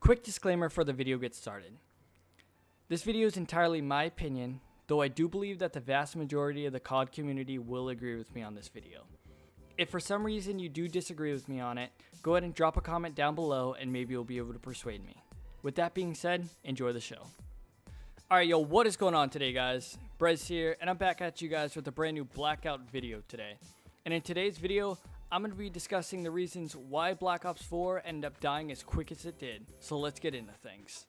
Quick disclaimer before the video gets started. This video is entirely my opinion, though I do believe that the vast majority of the COD community will agree with me on this video. If for some reason you do disagree with me on it, go ahead and drop a comment down below and maybe you'll be able to persuade me. With that being said, enjoy the show. Alright, yo, what is going on today, guys? Brez here, and I'm back at you guys with a brand new Blackout video today. And in today's video, I'm going to be discussing the reasons why Black Ops 4 ended up dying as quick as it did. So let's get into things.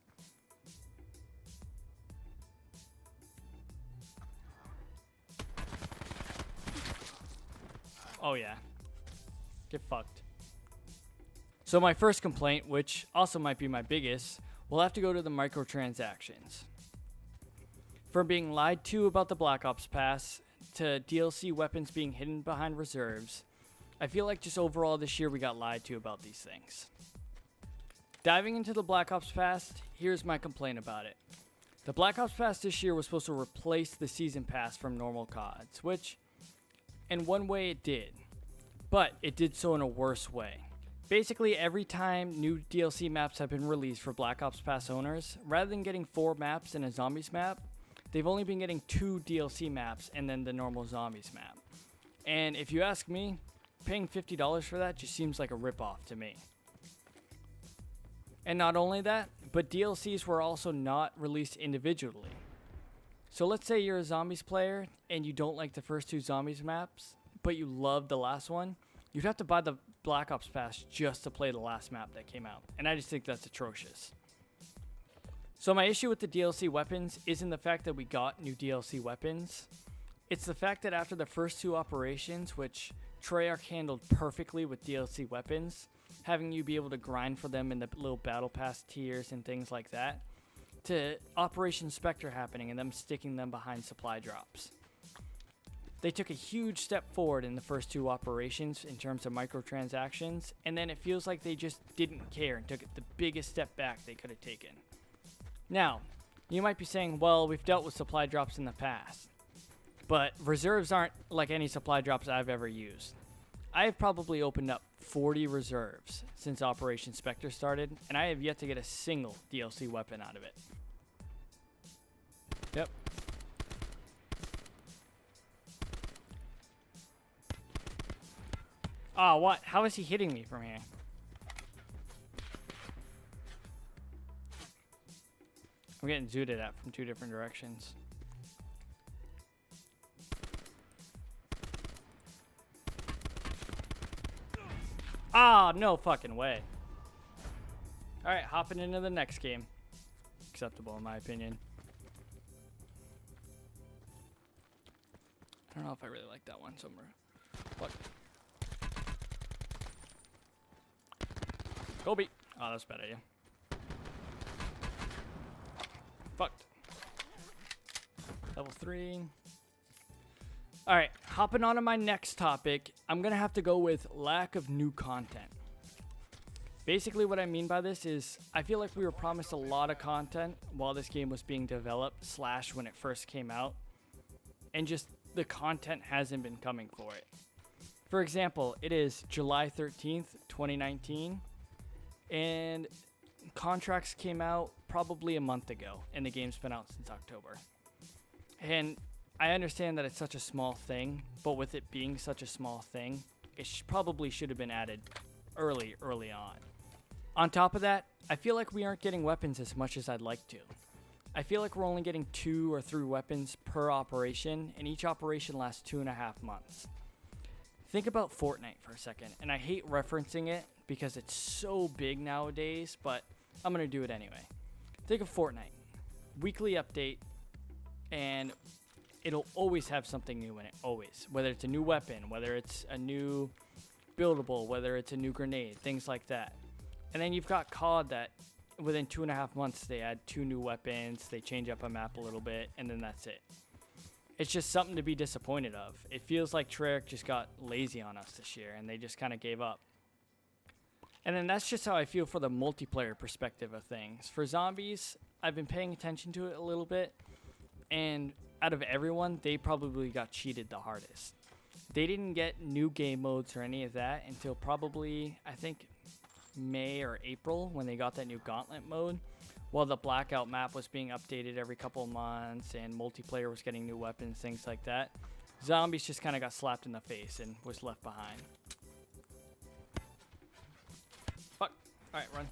Oh yeah. Get fucked. So my first complaint, which also might be my biggest, will have to go to the microtransactions. From being lied to about the Black Ops Pass, to DLC weapons being hidden behind reserves, I feel like just overall this year we got lied to about these things. Diving into the Black Ops Pass, here's my complaint about it. The Black Ops Pass this year was supposed to replace the Season Pass from normal CODs, which in one way it did, but it did so in a worse way. Basically, every time new DLC maps have been released for Black Ops Pass owners, rather than getting 4 maps and a zombies map, they've only been getting 2 DLC maps and then the normal zombies map. And if you ask me, paying $50 for that just seems like a ripoff to me. And not only that, but DLCs were also not released individually. So let's say you're a zombies player and you don't like the first 2 zombies maps, but you love the last one, you'd have to buy the Black Ops Pass just to play the last map that came out. And I just think that's atrocious. So my issue with the DLC weapons isn't the fact that we got new DLC weapons. It's the fact that after the first 2 operations, which Treyarch handled perfectly with DLC weapons, having you be able to grind for them in the little battle pass tiers and things like that, to Operation Spectre happening and them sticking them behind supply drops. They took a huge step forward in the first 2 operations in terms of microtransactions, and then it feels like they just didn't care and took the biggest step back they could have taken. Now, you might be saying, well, we've dealt with supply drops in the past. But reserves aren't like any supply drops I've ever used. I have probably opened up 40 reserves since Operation Spectre started, and I have yet to get a single DLC weapon out of it. Yep. Oh, what? How is he hitting me from here? I'm getting zooted at from 2 different directions. Ah, no fucking way. Alright, hopping into the next game. Acceptable in my opinion. I don't know if I really like that one somewhere. Fuck. Kobe. Oh, that's a bad idea. Fucked. Level 3. Alright, hopping on to my next topic, I'm going to have to go with lack of new content. Basically what I mean by this is, I feel like we were promised a lot of content while this game was being developed, / when it first came out, and just the content hasn't been coming for it. For example, it is July 13th, 2019, and contracts came out probably a month ago, and the game's been out since October. And I understand that it's such a small thing, but with it being such a small thing, it probably should have been added early on. On top of that, I feel like we aren't getting weapons as much as I'd like to. I feel like we're only getting 2 or 3 weapons per operation, and each operation lasts 2.5 months. Think about Fortnite for a second, and I hate referencing it because it's so big nowadays, but I'm going to do it anyway. Think of Fortnite. Weekly update, and it'll always have something new in it, always. Whether it's a new weapon, whether it's a new buildable, whether it's a new grenade, things like that. And then you've got COD that within 2.5 months they add 2 new weapons, they change up a map a little bit, and then that's it. It's just something to be disappointed of. It feels like Treyarch just got lazy on us this year, and they just kind of gave up. And then that's just how I feel for the multiplayer perspective of things. For zombies, I've been paying attention to it a little bit, and out of everyone, they probably got cheated the hardest. They didn't get new game modes or any of that until probably, I think, May or April when they got that new Gauntlet mode. While the Blackout map was being updated every couple of months and multiplayer was getting new weapons, things like that. Zombies just kind of got slapped in the face and was left behind. Fuck. Alright, run.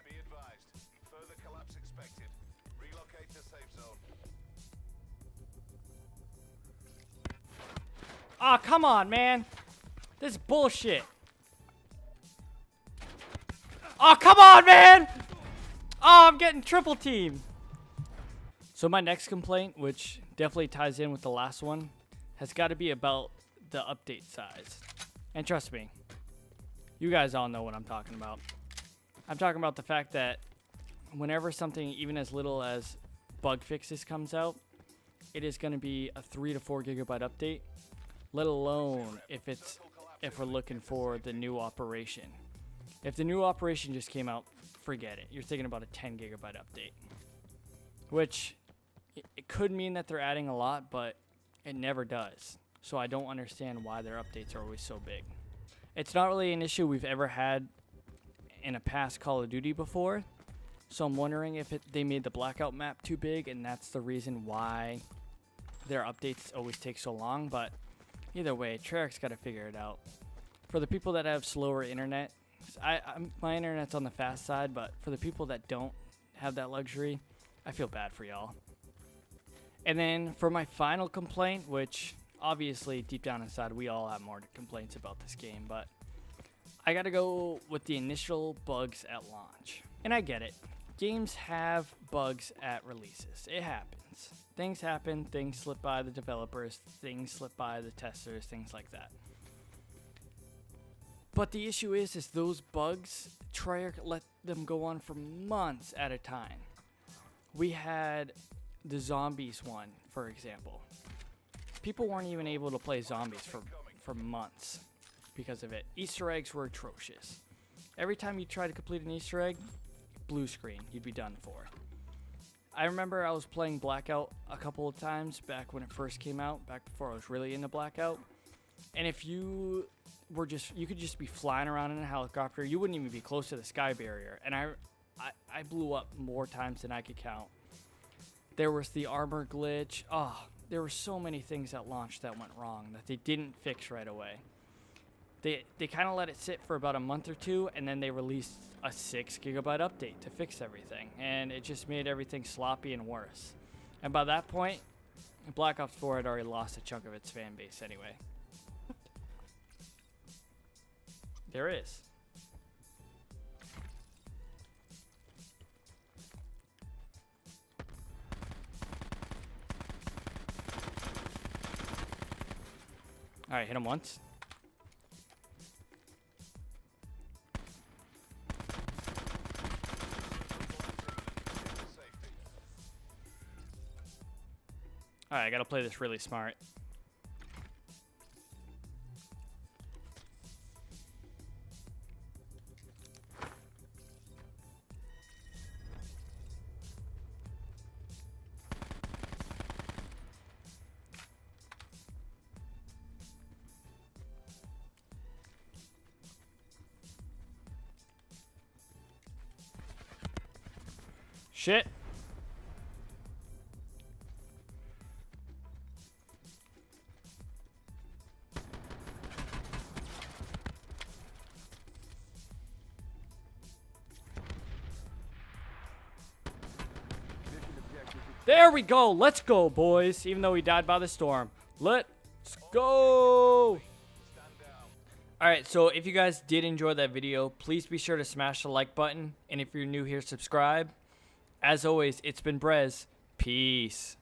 Be advised. Further collapse expected. Relocate to safe zone. Aw, come on, man. This is bullshit. Oh, come on, man! Oh, I'm getting triple teamed. So my next complaint, which definitely ties in with the last one, has got to be about the update size. And trust me, you guys all know what I'm talking about. I'm talking about the fact that whenever something even as little as bug fixes comes out, it is going to be a 3 to 4 gigabyte update, let alone if we're looking for the new operation. If the new operation just came out, forget it. You're thinking about a 10 gigabyte update, which it could mean that they're adding a lot, but it never does. So I don't understand why their updates are always so big. It's not really an issue we've ever had in a past Call of Duty before. So I'm wondering if they made the Blackout map too big and that's the reason why their updates always take so long. But either way, Treyarch's got to figure it out. For the people that have slower internet, my internet's on the fast side, but for the people that don't have that luxury, I feel bad for y'all. And then for my final complaint, which obviously deep down inside we all have more complaints about this game, but I gotta go with the initial bugs at launch. And I get it. Games have bugs at releases. It happens. Things happen, things slip by the developers, things slip by the testers, things like that. But the issue is those bugs, Treyarch let them go on for months at a time. We had the zombies one, for example. People weren't even able to play zombies for months because of it. Easter eggs were atrocious. Every time you try to complete an Easter egg, blue screen, you'd be done for. I remember I was playing Blackout a couple of times back when it first came out, back before I was really into Blackout. And if you could just be flying around in a helicopter, you wouldn't even be close to the sky barrier. And I blew up more times than I could count. There was the armor glitch. Oh, there were so many things at launch that went wrong that they didn't fix right away. They kind of let it sit for about a month or two, and then they released a 6 gigabyte update to fix everything. And it just made everything sloppy and worse. And by that point, Black Ops 4 had already lost a chunk of its fan base anyway. There is. Alright, hit him once. Alright, I gotta play this really smart. Shit. There we go. Let's go, boys. Even though we died by the storm. Let's go. Alright, so if you guys did enjoy that video, please be sure to smash the like button. And if you're new here, subscribe. As always, it's been Brez. Peace.